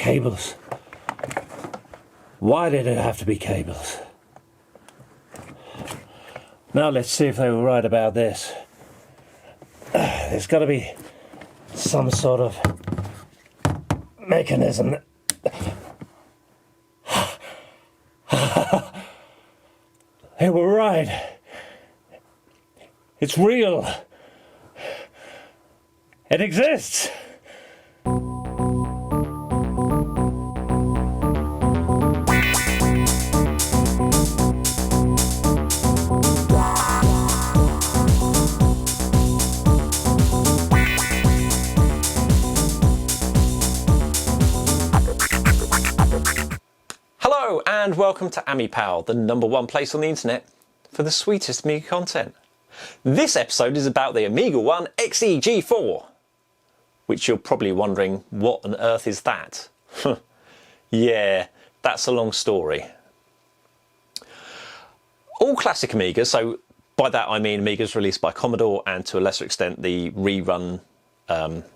cables. Why did it have to be cables? Now let's see if they were right about this. There's got to be some sort of mechanism. They were right. It's real. It exists. Hello and welcome to AmiPal, the #1 place on the internet for the sweetest Amiga content. This episode is about the AmigaOne XE G4, which you're probably wondering, what on earth is that? Yeah, that's a long story. All classic Amigas, so by that I mean Amigas released by Commodore and to a lesser extent the rerun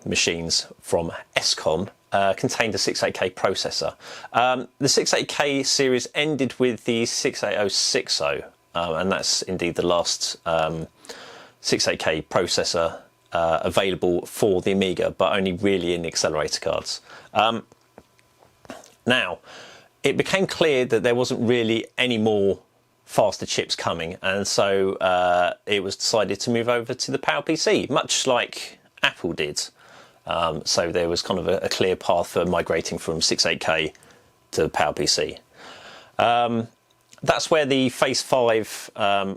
machines from ESCOM, contained a 680K processor. The 680K series ended with the 68060, and that's indeed the last 680K processor available for the Amiga, but only really in accelerator cards. Now, it became clear that there wasn't really any more faster chips coming, and so it was decided to move over to the PowerPC, much like Apple did. So there was kind of a clear path for migrating from 680K to PowerPC. That's where the Phase 5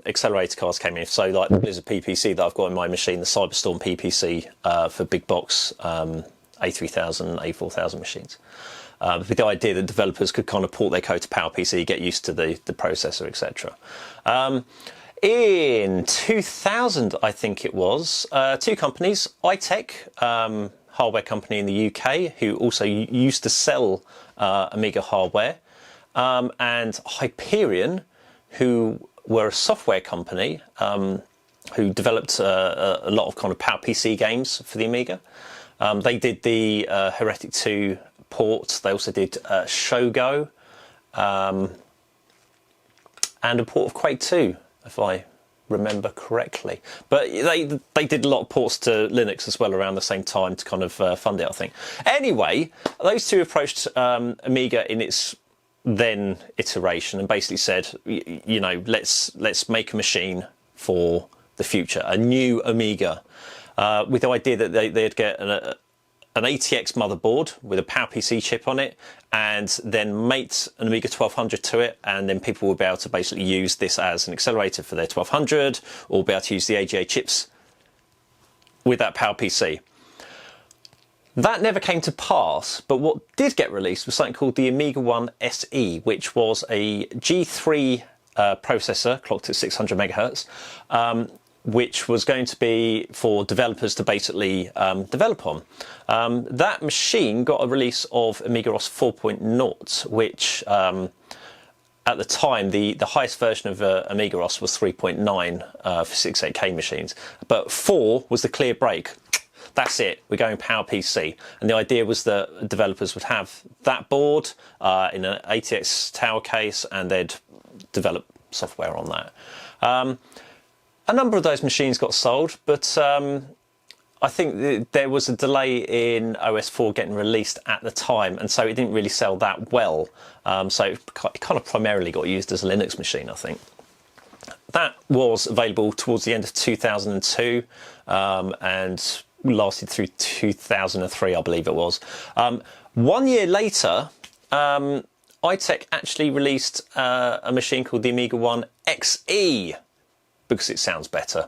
accelerator cards came in. So like the Blizzard PPC that I've got in my machine, the Cyberstorm PPC for big box A3000, A4000 machines. With the idea that developers could kind of port their code to PowerPC, get used to the processor, etc. In 2000, I think it was, two companies, iTech, hardware company in the UK, who also used to sell Amiga hardware, and Hyperion, who were a software company who developed a lot of kind of PowerPC games for the Amiga. They did the Heretic 2 port. They also did Shogo, and a port of Quake 2, if I remember correctly. But they did a lot of ports to Linux as well around the same time to kind of fund it, I think. Anyway, those two approached Amiga in its then iteration and basically said, you know, let's make a machine for the future, a new Amiga, with the idea that they'd get an ATX motherboard with a PowerPC chip on it, and then mate an Amiga 1200 to it, and then people will be able to basically use this as an accelerator for their 1200, or be able to use the AGA chips with that PowerPC. That never came to pass, but what did get released was something called the AmigaOne SE, which was a G3 processor clocked at 600 megahertz, which was going to be for developers to basically develop on. That machine got a release of AmigaOS 4.0, which at the time, the highest version of AmigaOS was 3.9 for 680K machines, but 4 was the clear break. That's it, we're going PowerPC. And the idea was that developers would have that board in an ATX tower case, and they'd develop software on that. A number of those machines got sold, but I think there was a delay in OS 4 getting released at the time, and so it didn't really sell that well. So it kind of primarily got used as a Linux machine, I think. That was available towards the end of 2002 and lasted through 2003, I believe it was. 1 year later, iTech actually released a machine called the AmigaOne XE, because it sounds better,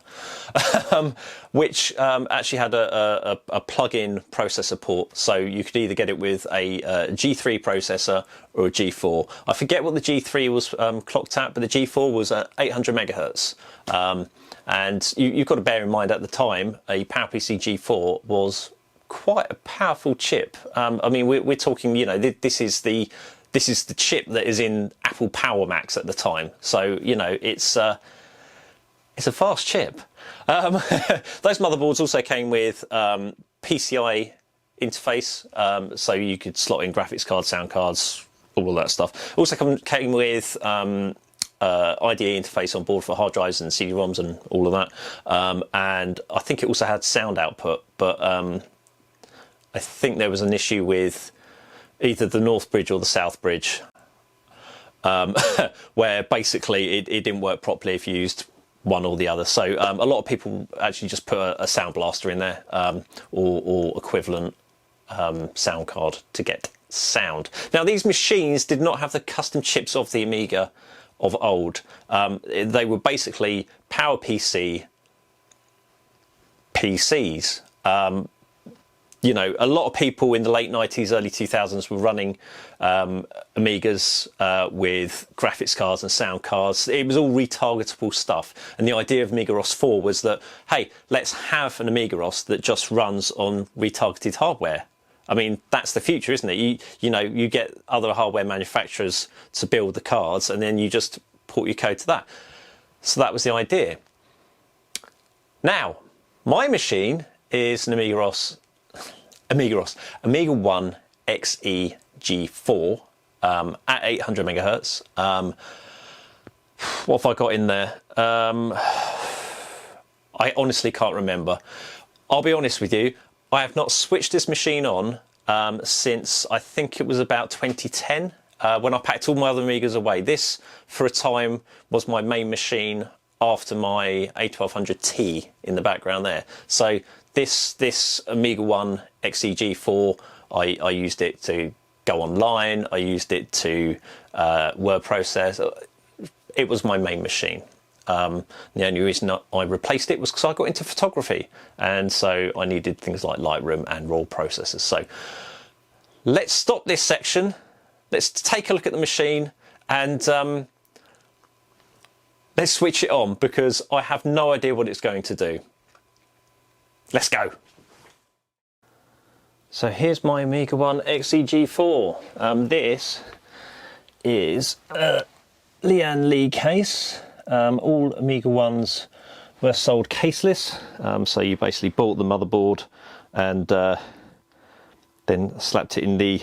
which actually had a plug-in processor port, so you could either get it with a G3 processor or a G4. I forget what the G3 was clocked at, but the G4 was at 800 megahertz. And you've got to bear in mind at the time, a PowerPC G4 was quite a powerful chip. I mean, we're talking, you know, this is the chip that is in Apple Power Macs at the time. So, you know, it's a fast chip. Those motherboards also came with PCI interface, so you could slot in graphics cards, sound cards, all of that stuff. Also came with IDE interface on board for hard drives and CD-ROMs and all of that, and I think it also had sound output, but I think there was an issue with either the North Bridge or the South Bridge, where basically it didn't work properly if you used one or the other. So a lot of people actually just put a sound blaster in there, or equivalent sound card to get sound. Now, these machines did not have the custom chips of the Amiga of old. They were basically PowerPC PCs. You know, a lot of people in the late 90s, early 2000s were running Amigas with graphics cards and sound cards. It was all retargetable stuff. And the idea of Amiga OS 4 was that, hey, let's have an Amiga OS that just runs on retargeted hardware. I mean, that's the future, isn't it? You know, you get other hardware manufacturers to build the cards, and then you just port your code to that. So that was the idea. Now, my machine is an AmigaOne XE G4 at 800 megahertz. What have I got in there? I honestly can't remember. I'll be honest with you, I have not switched this machine on since I think it was about 2010, when I packed all my other Amigas away. This, for a time, was my main machine after my A1200T in the background there. So this AmigaOne XE G4, I used it to go online, I used it to word process. It was my main machine. The only reason I replaced it was because I got into photography, and so I needed things like Lightroom and RAW processors. So let's stop this section, let's take a look at the machine, and let's switch it on, because I have no idea what it's going to do. Let's go. So here's my AmigaOne XE G4. This is a Lian Li case. All Amiga ones were sold caseless, so you basically bought the motherboard and then slapped it in the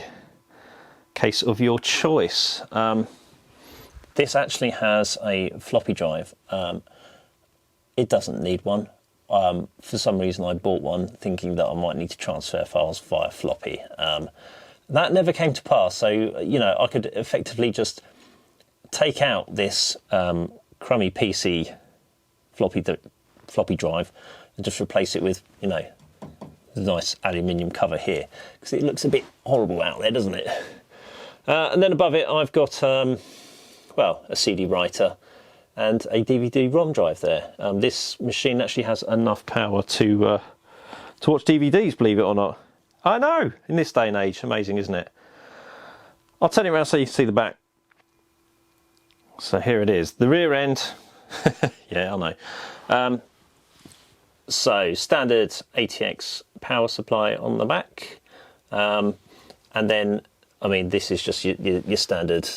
case of your choice. This actually has a floppy drive. It doesn't need one. For some reason I bought one thinking that I might need to transfer files via floppy. That never came to pass, so you know, I could effectively just take out this crummy PC floppy drive and just replace it with, you know, the nice aluminium cover here, because it looks a bit horrible out there, doesn't it? And then above it I've got well, a CD writer and a DVD-ROM drive there. This machine actually has enough power to watch DVDs, believe it or not. I know, in this day and age, amazing, isn't it? I'll turn it around so you can see the back. So here it is, the rear end. Yeah, I know. So standard ATX power supply on the back, and then, I mean, this is just your standard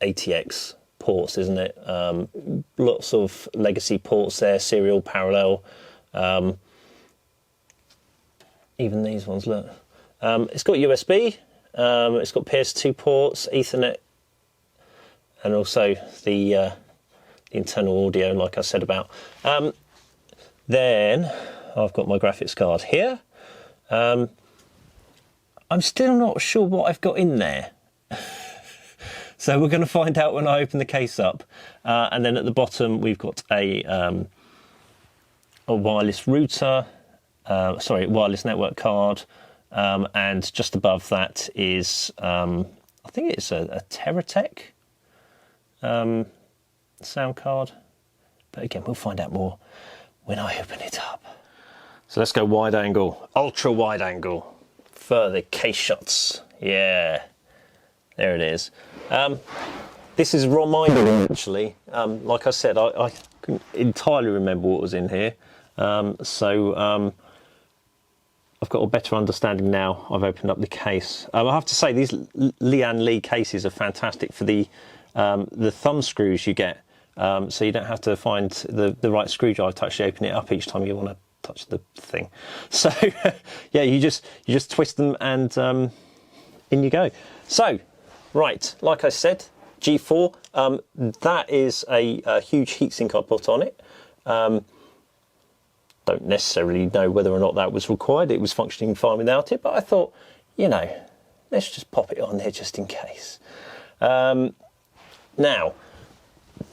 ATX ports, isn't it? Lots of legacy ports there, serial, parallel. Even these ones, look. It's got USB, it's got PS2 ports, Ethernet, and also the internal audio, like I said about. Then I've got my graphics card here. I'm still not sure what I've got in there. So we're going to find out when I open the case up. And then at the bottom we've got a wireless router, wireless network card, and just above that is, I think it's a Teratech sound card. But again, we'll find out more when I open it up. So let's go wide angle, ultra wide angle, further case shots. Yeah, there it is. This is ROM idle, actually. Like I said, I couldn't entirely remember what was in here. So I've got a better understanding now. I've opened up the case. I have to say, these Lian Li cases are fantastic for the thumb screws you get. So you don't have to find the right screwdriver to actually open it up each time you want to touch the thing. So yeah, you just twist them and in you go. So right, like I said, G4, that is a huge heatsink I put on it. Don't necessarily know whether or not that was required. It was functioning fine without it, but I thought, you know, let's just pop it on there just in case. Now,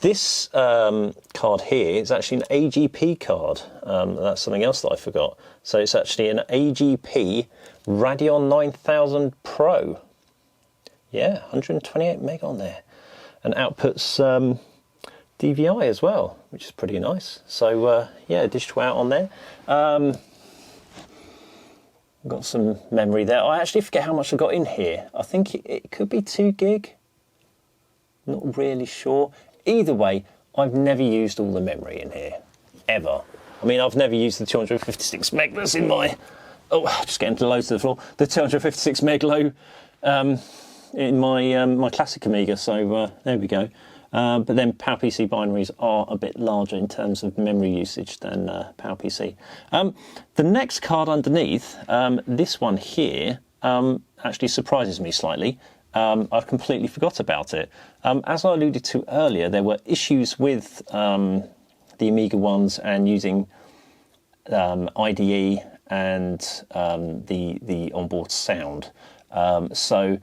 this card here is actually an AGP card. That's something else that I forgot. So it's actually an AGP Radeon 9000 Pro. Yeah, 128 meg on there. And outputs DVI as well, which is pretty nice. So yeah, digital out on there. Got some memory there. I actually forget how much I got in here. I think it could be 2 gig. Not really sure. Either way, I've never used all the memory in here, ever. I mean, I've never used the 256 meg that's in my, oh, just getting low to the floor. The 256 meg low in my my classic Amiga. So there we go. But then PowerPC binaries are a bit larger in terms of memory usage than PowerPC. The next card underneath, this one here, actually surprises me slightly. I've completely forgot about it. As I alluded to earlier, there were issues with the AmigaOnes and using IDE and the onboard sound. So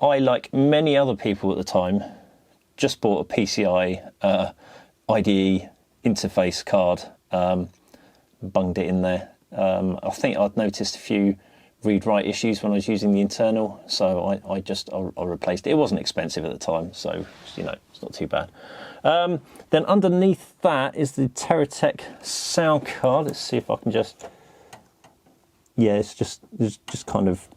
I, like many other people at the time, just bought a PCI IDE interface card, bunged it in there. I think I'd noticed a few read-write issues when I was using the internal, so I replaced it. It wasn't expensive at the time, so you know, it's not too bad. Then underneath that is the Teratech sound card. Let's see if I can just, yeah, it's just kind of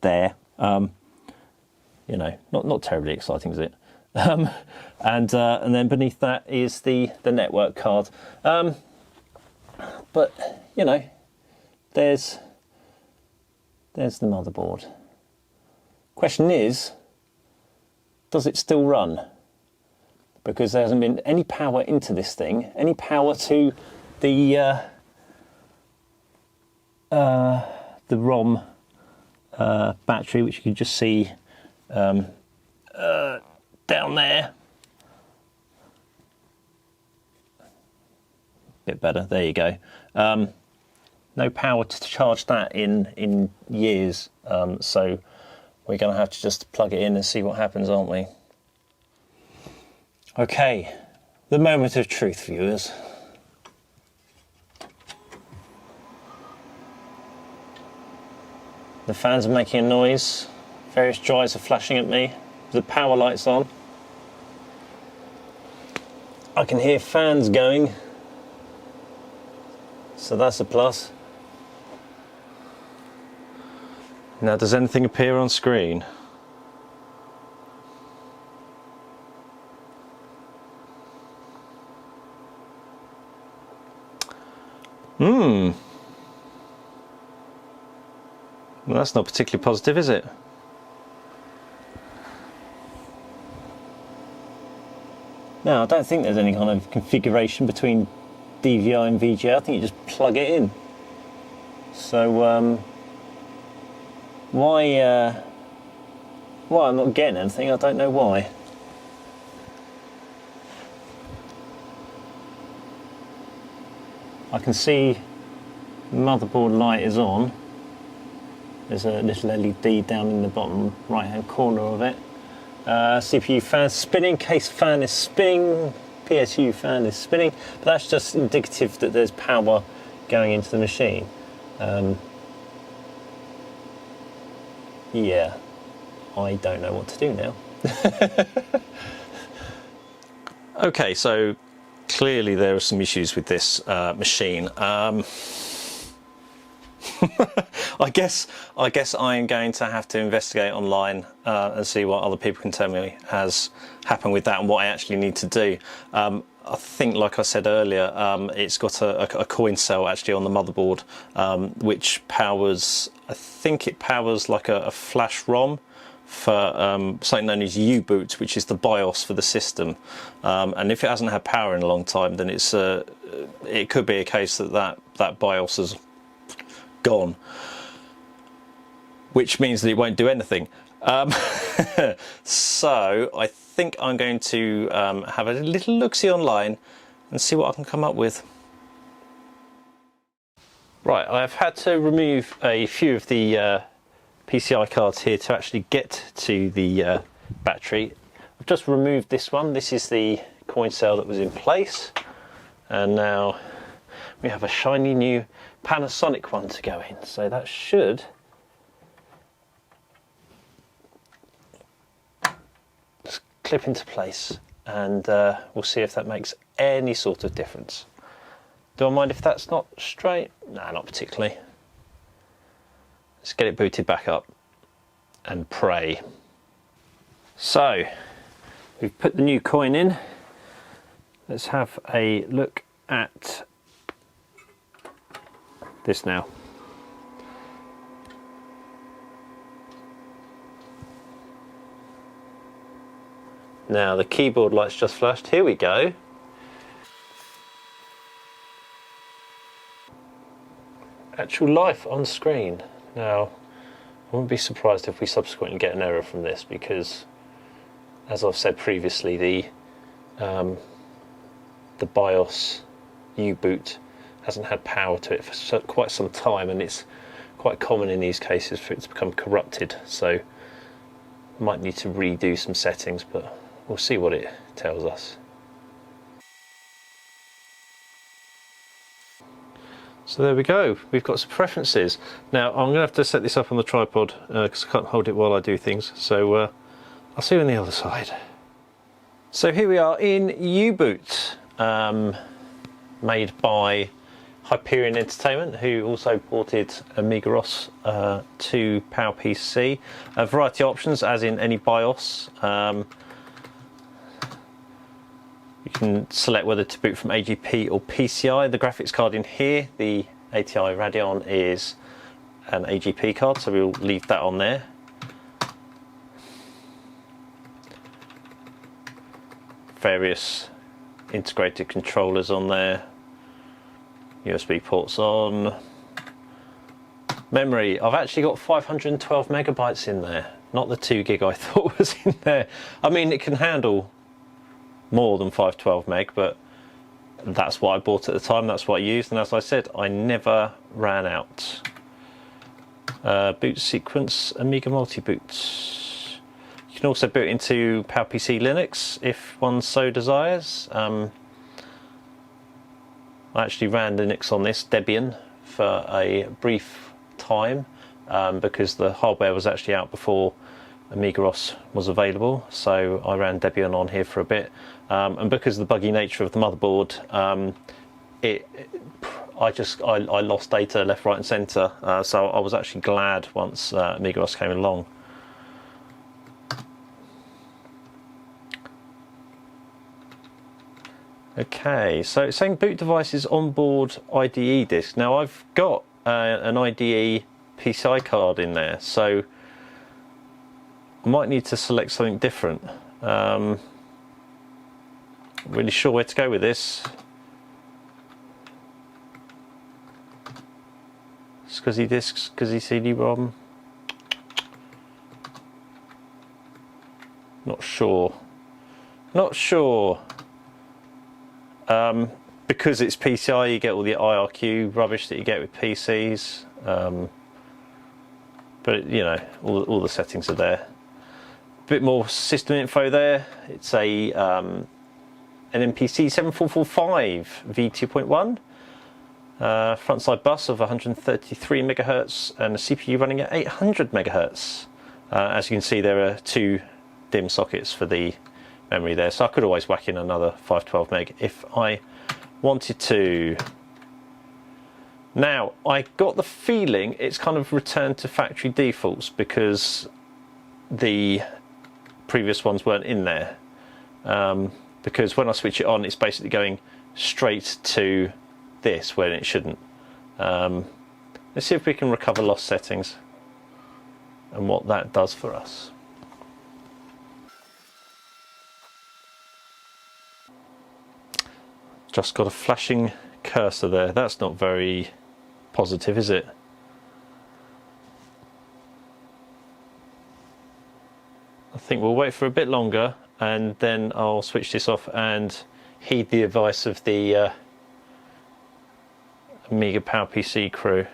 there. You know, not terribly exciting, is it? And then beneath that is the network card. But you know, there's the motherboard. Question is, does it still run? Because there hasn't been any power into this thing, any power to the ROM battery, which you can just see down there. Bit better, there you go. No power to charge that in years, so we're going to have to just plug it in and see what happens, aren't we? Okay, the moment of truth, viewers. The fans are making a noise, various drives are flashing at me, the power light's on. I can hear fans going, so that's a plus. Now, does anything appear on screen? Well, that's not particularly positive, is it? No, I don't think there's any kind of configuration between DVI and VGA. I think you just plug it in. So, why I'm not getting anything, I don't know why. I can see the motherboard light is on. There's a little LED down in the bottom right hand corner of it. CPU fan spinning, case fan is spinning, PSU fan is spinning, but that's just indicative that there's power going into the machine. Yeah, I don't know what to do now. Okay, so clearly there are some issues with this machine. I guess I am going to have to investigate online and see what other people can tell me has happened with that and what I actually need to do. I think, like I said earlier, it's got a coin cell actually on the motherboard, which powers, I think it powers like a flash ROM for something known as UBOOT, which is the BIOS for the system. And if it hasn't had power in a long time, then it could be a case that BIOS has gone, which means that it won't do anything. So I think I'm going to have a little look-see online and see what I can come up with. Right, I've had to remove a few of the PCI cards here to actually get to the battery. I've just removed this one. This is the coin cell that was in place, and now we have a shiny new Panasonic one to go in, so that should just clip into place, and we'll see if that makes any sort of difference. Do I mind if that's not straight? No, not particularly. Let's get it booted back up and pray. So, we've put the new coin in. Let's have a look at this now. Now the keyboard light's just flashed. Here we go. Actual life on screen. Now, I wouldn't be surprised if we subsequently get an error from this, because, as I've said previously, the BIOS UBOOT hasn't had power to it for quite some time, and it's quite common in these cases for it to become corrupted. So, might need to redo some settings, but we'll see what it tells us. So there we go, we've got some preferences. Now I'm going to have to set this up on the tripod because I can't hold it while I do things, so I'll see you on the other side. So here we are in UBOOT, made by Hyperion Entertainment, who also ported AmigaOS to PowerPC. A variety of options, as in any BIOS. You can select whether to boot from AGP or PCI. The graphics card in here, the ATI Radeon, is an AGP card, so we'll leave that on there. Various integrated controllers on there. USB ports on. Memory, I've actually got 512 megabytes in there, not the 2 gig I thought was in there. I mean, it can handle more than 512 meg, but that's what I bought at the time, that's what I used, and as I said, I never ran out. Boot sequence, Amiga multi-boot. You can also boot into PowerPC Linux if one so desires. I actually ran Linux on this, Debian, for a brief time because the hardware was actually out before AmigaOS was available, so I ran Debian on here for a bit, and because of the buggy nature of the motherboard, I lost data left, right and centre, so I was actually glad once AmigaOS came along. Okay, so it's saying boot devices onboard IDE disk. Now I've got an IDE PCI card in there, so I might need to select something different. Not really sure where to go with this. SCSI discs, SCSI CD-ROM. Not sure. Not sure. Because it's PCI, you get all the IRQ rubbish that you get with PCs. But you know, all the settings are there. Bit more system info there. It's a an NMPC 7445 V2.1, front side bus of 133 megahertz, and a CPU running at 800 megahertz. As you can see, there are 2 DIMM sockets for the memory there, so I could always whack in another 512 meg if I wanted to. Now, I got the feeling it's kind of returned to factory defaults because the previous ones weren't in there. Because when I switch it on, it's basically going straight to this when it shouldn't. Let's see if we can recover lost settings and what that does for us. Just got a flashing cursor there. That's not very positive, is it? I think we'll wait for a bit longer and then I'll switch this off and heed the advice of the Amiga PowerPC crew.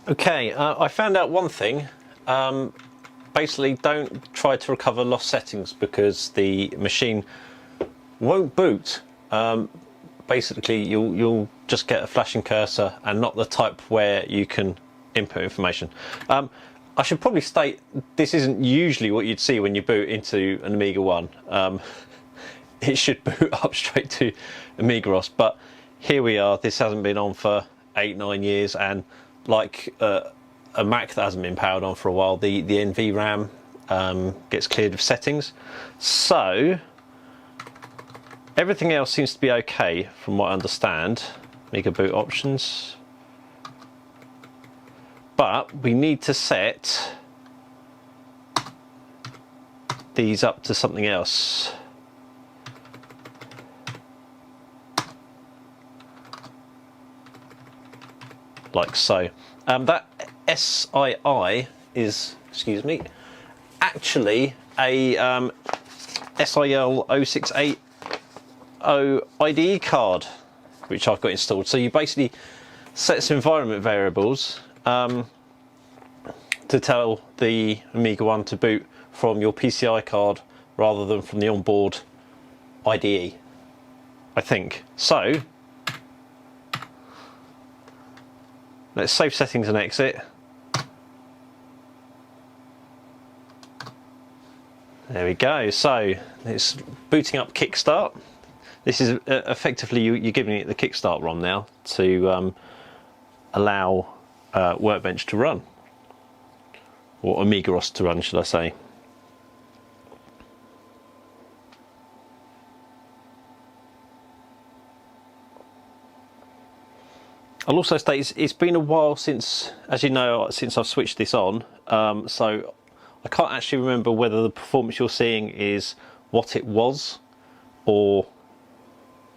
Okay, I found out one thing. Basically, don't try to recover lost settings because the machine won't boot. Basically, you'll just get a flashing cursor and not the type where you can input information. I should probably state this isn't usually what you'd see when you boot into an AmigaOne. It should boot up straight to AmigaOS, but here we are. This hasn't been on for 8-9 years, and like a Mac that hasn't been powered on for a while, the NVRAM gets cleared of settings. So everything else seems to be okay from what I understand. Amiga boot options. But we need to set these up to something else. Like so. That SII is, excuse me, actually a SIL 0680 IDE card, which I've got installed. So you basically set some environment variables to tell the AmigaOne to boot from your PCI card rather than from the onboard IDE, I think. So let's save settings and exit. There we go. So it's booting up Kickstart. This is effectively you're giving it the Kickstart ROM now to allow Workbench to run, or AmigaOS to run, should I say. I'll also state it's been a while since, as you know, since I've switched this on, so I can't actually remember whether the performance you're seeing is what it was or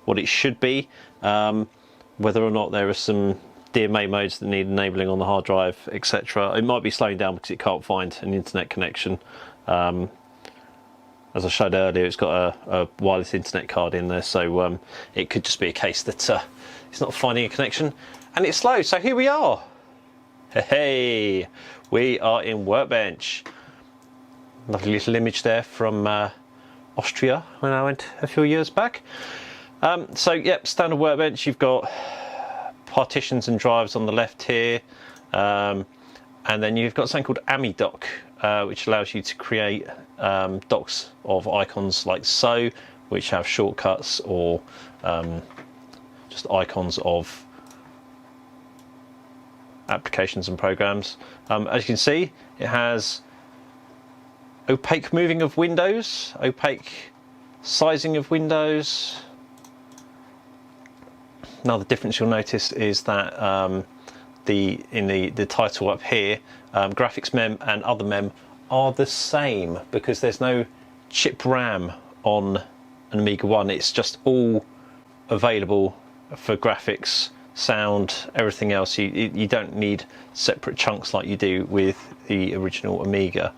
what it should be, whether or not there are some DMA modes that need enabling on the hard drive, etc. It might be slowing down because it can't find an internet connection. As I showed earlier, it's got a wireless internet card in there, so it could just be a case that it's not finding a connection and it's slow. So here we are. Hey, we are in Workbench. Lovely little image there from Austria when I went a few years back. So yep, standard Workbench. You've got partitions and drives on the left here, and then you've got something called AmiDoc, which allows you to create docs of icons like so, which have shortcuts or just icons of applications and programs. As you can see, it has opaque moving of windows, opaque sizing of windows. Another difference you'll notice is that in the title up here, graphics mem and other mem are the same because there's no chip RAM on an AmigaOne. It's just all available for graphics, sound, everything else. You don't need separate chunks like you do with the original Amiga.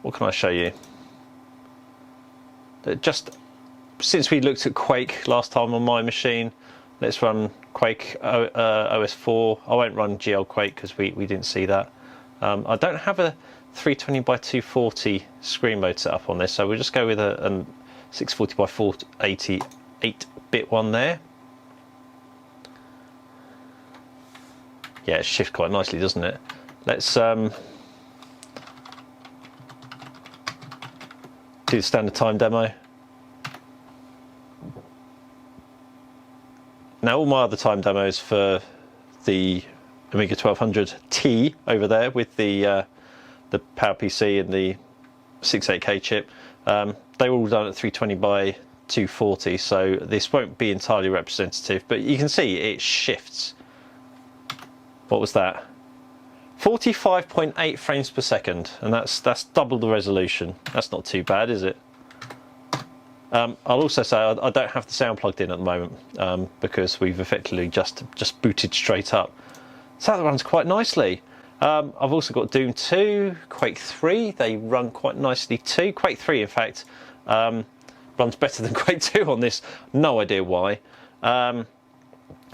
What can I show you? Just since we looked at Quake last time on my machine, let's run Quake OS 4. I won't run GL Quake because we didn't see that. I don't have a 320 by 240 screen mode set up on this, so we'll just go with a 640 by 480 8-bit one there. Yeah, it shifts quite nicely, doesn't it? Let's do the standard time demo. Now all my other time demos for the Amiga 1200T over there with the PowerPC and the 68K chip, they were all done at 320 by 240, so this won't be entirely representative, but you can see it shifts. What was that? 45.8 frames per second, and that's double the resolution. That's not too bad, is it? I'll also say I don't have the sound plugged in at the moment because we've effectively just booted straight up. So that runs quite nicely. I've also got Doom 2, Quake 3. They run quite nicely too. Quake 3, in fact, runs better than Quake 2 on this. No idea why.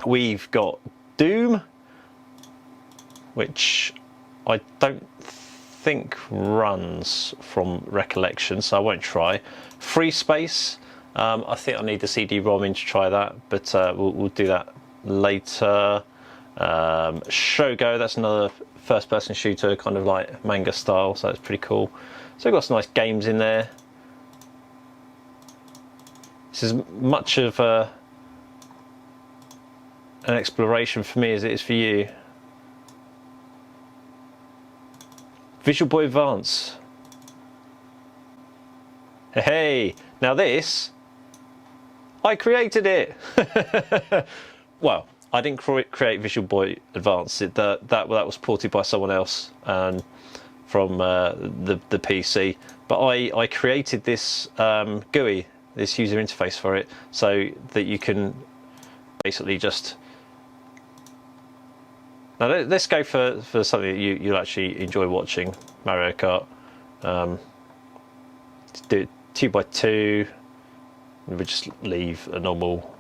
We've got Doom, which I don't think runs from recollection, so I won't try. Free Space, I think I need the CD-ROM in to try that, but we'll do that later. Shogo, that's another first-person shooter, kind of like manga style, so that's pretty cool. So we've got some nice games in there. This is much of an exploration for me as it is for you. Visual Boy Advance. Hey, now this, I created it. Well, I didn't create Visual Boy Advance. That was ported by someone else from the PC. But I created this GUI, this user interface for it, so that you can basically just. Now let's go for something that you'll actually enjoy watching. Mario Kart. Let's do it 2x2. And we'll just leave a normal.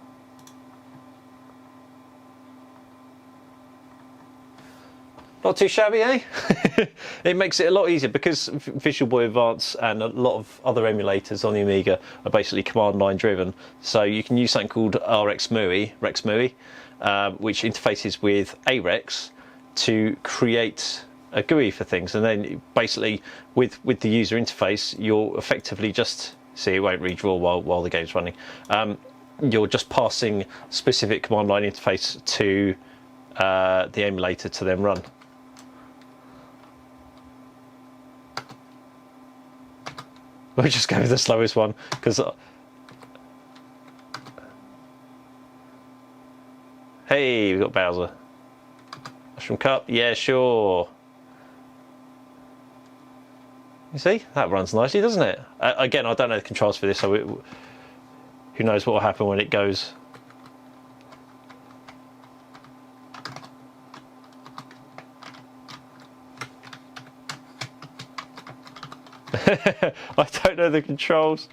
Not too shabby, eh? It makes it a lot easier because Visual Boy Advance and a lot of other emulators on the Amiga are basically command line driven. So you can use something called RxMui, which interfaces with AREX to create a GUI for things, and then basically with the user interface, you'll effectively just see it won't redraw while the game's running. You're just passing specific command line interface to the emulator to then run. We'll just go with the slowest one because. Hey, we've got Bowser. Mushroom Cup, yeah, sure. You see, that runs nicely, doesn't it? Again, I don't know the controls for this, so who knows what will happen when it goes. I don't know the controls.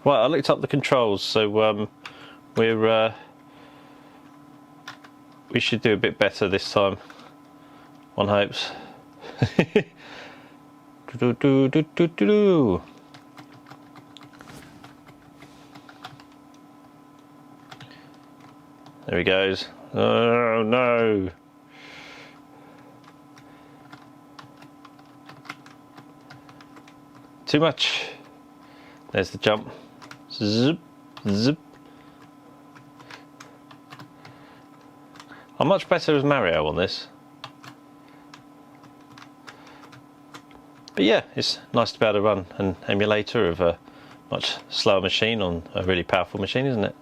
Right, I looked up the controls, so we should do a bit better this time. One hopes. There he goes. Oh no. Too much. There's the jump. Zip, zip. I'm much better as Mario on this. But yeah, it's nice to be able to run an emulator of a much slower machine on a really powerful machine, isn't it?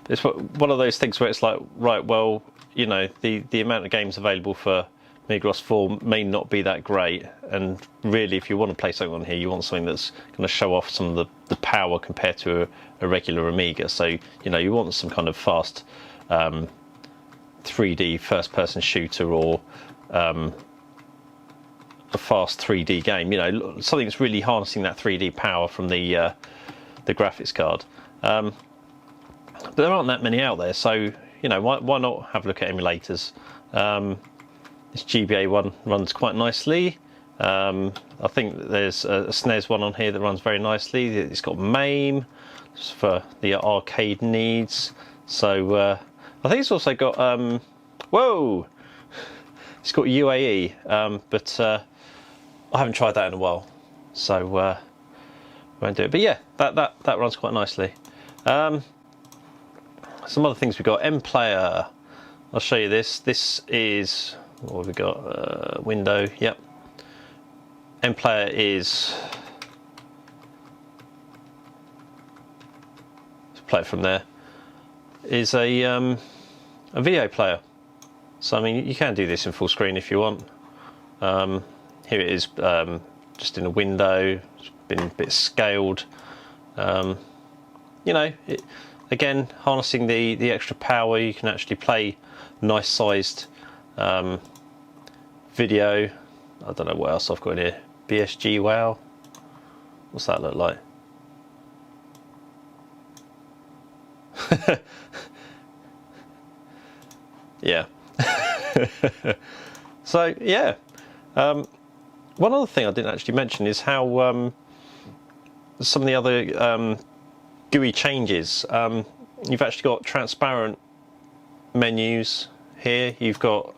It's one of those things where it's like, right, well, you know, the amount of games available for AmigaOS 4 may not be that great, and really if you want to play something on here, you want something that's going to show off some of the power compared to a regular Amiga. So, you know, you want some kind of fast 3D first-person shooter or a fast 3D game, you know, something that's really harnessing that 3D power from the graphics card. But there aren't that many out there, so, you know, why not have a look at emulators? This GBA one runs quite nicely. I think there's a SNES one on here that runs very nicely. It's got MAME for the arcade needs. So I think it's also got whoa, it's got UAE, but I haven't tried that in a while, so I won't do it. But yeah, that runs quite nicely. Some other things we've got. MPlayer. I'll show you this. This is what have we got? Window. Yep. MPlayer is play it from there, is a video player. So I mean, you can do this in full screen if you want. Here it is, just in a window. It's been a bit scaled. You know, again, harnessing the extra power, you can actually play nice sized video. I don't know what else I've got in here. BSG Wow. What's that look like? Yeah. So yeah. One other thing I didn't actually mention is how some of the other GUI changes. You've actually got transparent menus here. You've got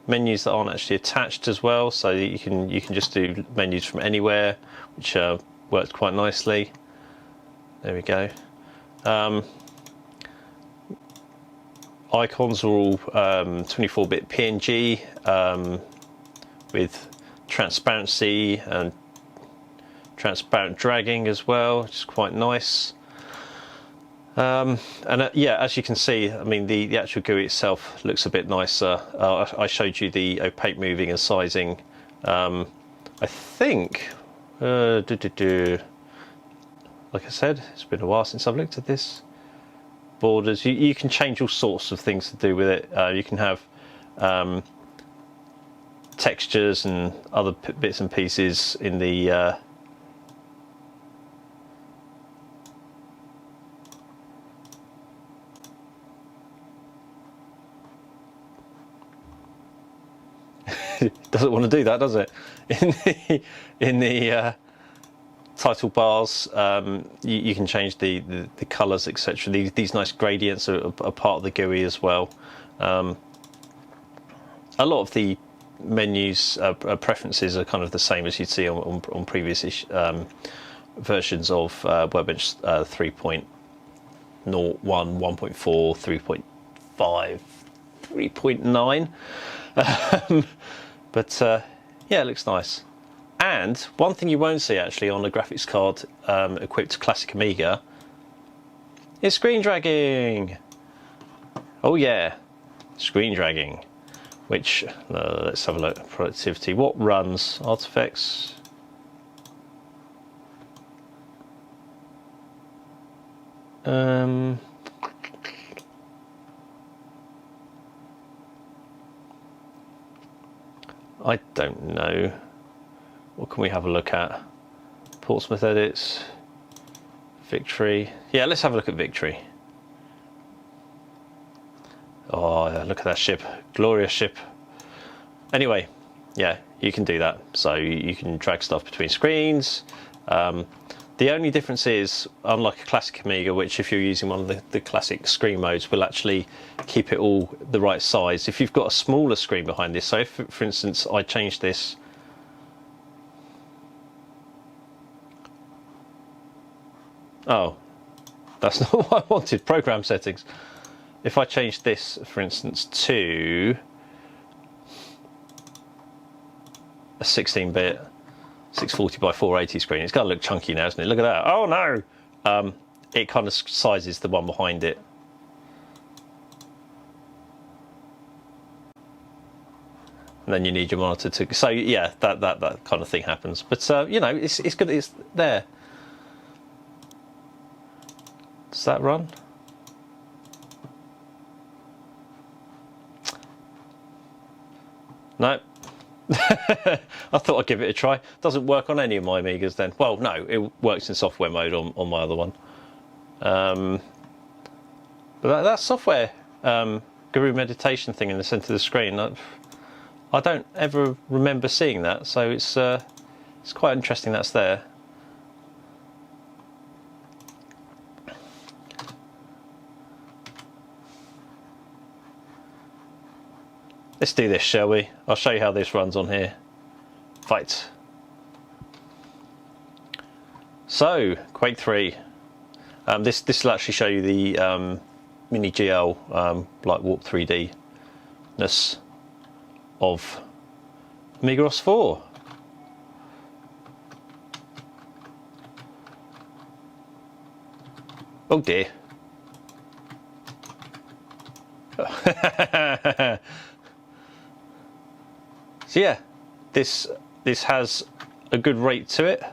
menus that aren't actually attached as well, so you can just do menus from anywhere, which works quite nicely. There we go. Icons are all 24-bit PNG with transparency and transparent dragging as well, which is quite nice. And yeah, as you can see, I mean the actual GUI itself looks a bit nicer. I showed you the opaque moving and sizing. I think, like I said, it's been a while since I've looked at this. Borders, you can change all sorts of things to do with it. You can have textures and other bits and pieces in the doesn't want to do that, does it? In the title bars, you can change the colours, etc. These nice gradients are part of the GUI as well. A lot of the menus preferences are kind of the same as you'd see on previous versions of Workbench 3.01, 1.4, 3.5, 3.9. But yeah, it looks nice. And one thing you won't see actually on a graphics card equipped to classic Amiga is screen dragging. Oh yeah, screen dragging. Which, let's have a look, productivity. What runs? Artifacts. I don't know. What can we have a look at? Portsmouth edits, Victory. Yeah, let's have a look at Victory. Oh, look at that ship, glorious ship. Anyway, yeah, you can do that. So you can drag stuff between screens. The only difference is, unlike a classic Amiga, which if you're using one of the classic screen modes, will actually keep it all the right size. If you've got a smaller screen behind this, so if, for instance, I change this. Oh, that's not what I wanted, program settings. If I change this, for instance, to a 16-bit 640 by 480 screen, it's going to look chunky now, isn't it? Look at that. Oh no! It kind of sizes the one behind it. And then you need your monitor to. So yeah, that kind of thing happens. But you know, it's good. It's there. Does that run? No. I thought I'd give it a try. Doesn't work on any of my Amigas then. Well, no, it works in software mode on my other one. But that software Guru meditation thing in the centre of the screen, I don't ever remember seeing that. So it's quite interesting that's there. Let's do this, shall we? I'll show you how this runs on here. Fight. So, Quake 3. This will actually show you the mini GL like warp 3D-ness of AmigaOS 4. Oh dear. So yeah, this has a good rate to it.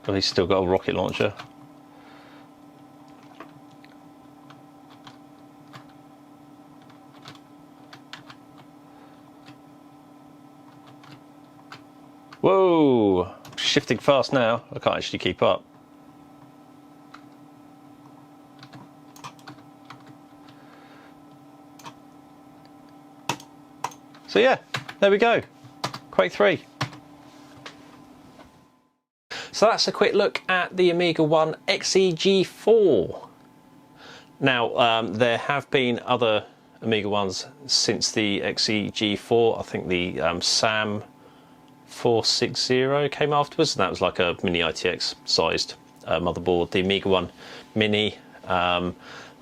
But he's still got a rocket launcher. Whoa! Shifting fast now. I can't actually keep up. So yeah, there we go. Quake 3. So that's a quick look at the AmigaOne XE G4. Now, there have been other Amiga ones since the XE G4. I think the SAM 460 came afterwards, and that was like a mini ITX sized motherboard. The AmigaOne Mini, I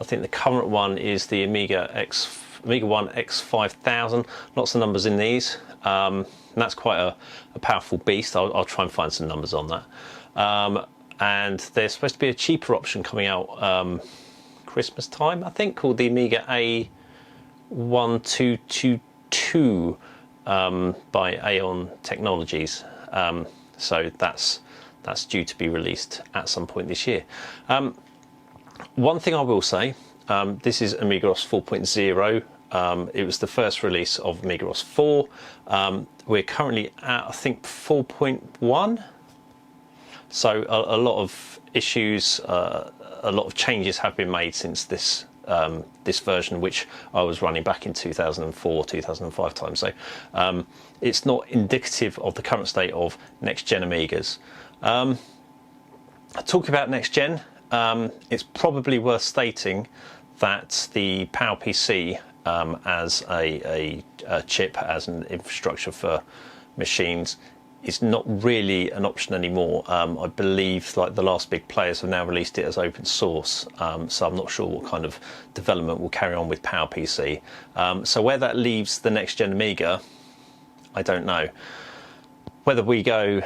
think the current one is the AmigaOne X5000. Lots of numbers in these. And that's quite a powerful beast. I'll try and find some numbers on that. And there's supposed to be a cheaper option coming out Christmas time, I think, called the Amiga A1222 by AION Technologies. So that's due to be released at some point this year. One thing I will say, this is AmigaOS 4.0. It was the first release of AmigaOS 4. We're currently at, I think, 4.1. So a lot of issues, a lot of changes have been made since this this version, which I was running back in 2004, 2005 time. So it's not indicative of the current state of next-gen Amigas. Talking about next-gen, it's probably worth stating that the PowerPC as a chip, as an infrastructure for machines, is not really an option anymore. I believe like the last big players have now released it as open source, so I'm not sure what kind of development will carry on with PowerPC. So where that leaves the next gen Amiga, I don't know. Whether we go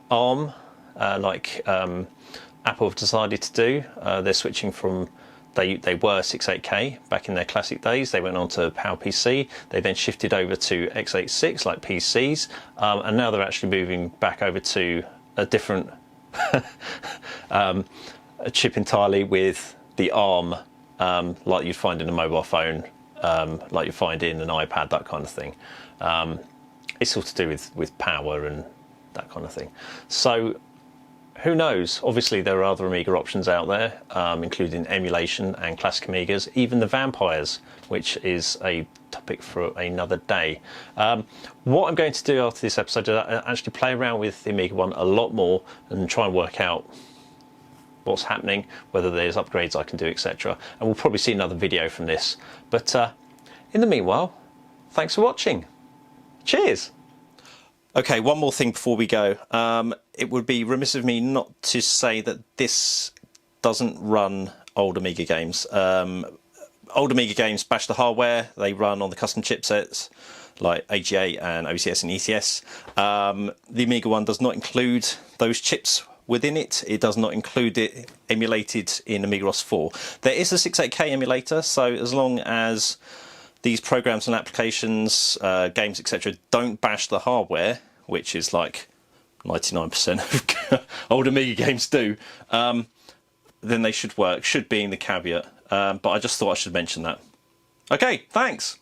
ARM, like Apple have decided to do, they're switching from, they were 68K back in their classic days. They went on to PowerPC. They then shifted over to x86 like PCs, and now they're actually moving back over to a different a chip entirely with the ARM, like you'd find in a mobile phone, like you find in an iPad, that kind of thing. It's all to do with power and that kind of thing. So who knows? Obviously there are other Amiga options out there, including emulation and classic Amigas, even the vampires, which is a topic for another day. What I'm going to do after this episode is actually play around with the AmigaOne a lot more and try and work out what's happening, whether there's upgrades I can do, etc. And we'll probably see another video from this. But in the meanwhile, thanks for watching. Cheers! Okay, one more thing before we go. It would be remiss of me not to say that this doesn't run old Amiga games. Old Amiga games bash the hardware. They run on the custom chipsets like AGA and OCS and ECS. The AmigaOne does not include those chips within it. It does not include it emulated in AmigaOS 4. There is a 68K emulator, so as long as these programs and applications, games, etc., don't bash the hardware, which is like 99% of old Amiga games do, then they should work, should be in the caveat. But I just thought I should mention that. Okay, thanks.